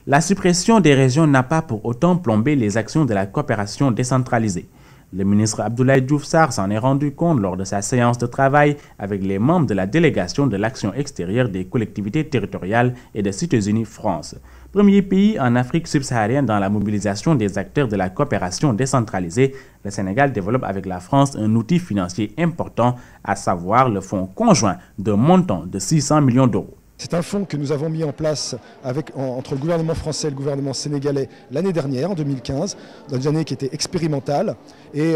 La suppression des régions n'a pas pour autant plombé les actions de la coopération décentralisée. Le ministre Abdoulaye Diouf Sarr s'en est rendu compte lors de sa séance de travail avec les membres de la délégation de l'action extérieure des collectivités territoriales et des États-Unis France. Premier pays en Afrique subsaharienne dans la mobilisation des acteurs de la coopération décentralisée, le Sénégal développe avec la France un outil financier important, à savoir le fonds conjoint d'un montant de 600 millions d'euros. C'est un fonds que nous avons mis en place entre le gouvernement français et le gouvernement sénégalais l'année dernière, en 2015, dans une année qui était expérimentale. Et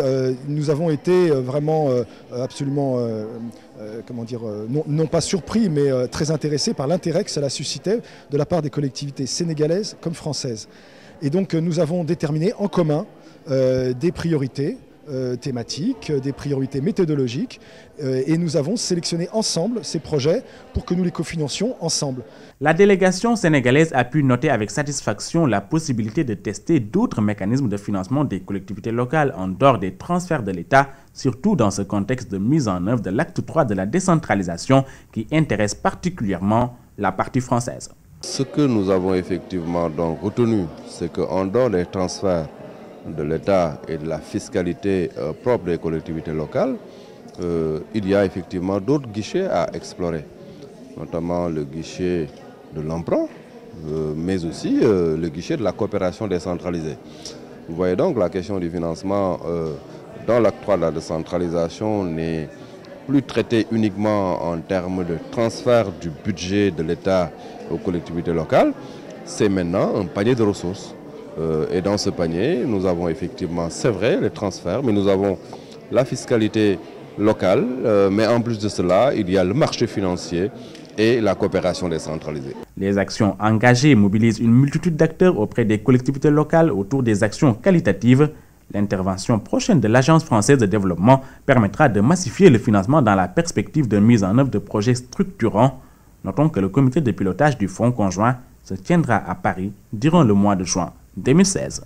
nous avons été vraiment absolument, non pas surpris, mais très intéressés par l'intérêt que cela suscitait de la part des collectivités sénégalaises comme françaises. Et donc nous avons déterminé en commun des priorités thématiques, des priorités méthodologiques et nous avons sélectionné ensemble ces projets pour que nous les cofinancions ensemble. La délégation sénégalaise a pu noter avec satisfaction la possibilité de tester d'autres mécanismes de financement des collectivités locales en dehors des transferts de l'État, surtout dans ce contexte de mise en œuvre de l'acte 3 de la décentralisation qui intéresse particulièrement la partie française. Ce que nous avons effectivement donc retenu, c'est qu'en dehors des transferts de l'État et de la fiscalité propre des collectivités locales, il y a effectivement d'autres guichets à explorer, notamment le guichet de l'emprunt, mais aussi le guichet de la coopération décentralisée. Vous voyez donc la question du financement dans l'acte 3 de la décentralisation n'est plus traitée uniquement en termes de transfert du budget de l'État aux collectivités locales, c'est maintenant un panier de ressources. Et dans ce panier, nous avons effectivement, c'est vrai, les transferts, mais nous avons la fiscalité locale, mais en plus de cela, il y a le marché financier et la coopération décentralisée. Les actions engagées mobilisent une multitude d'acteurs auprès des collectivités locales autour des actions qualitatives. L'intervention prochaine de l'Agence française de développement permettra de massifier le financement dans la perspective de mise en œuvre de projets structurants. Notons que le comité de pilotage du Fonds conjoint se tiendra à Paris durant le mois de juin 2016.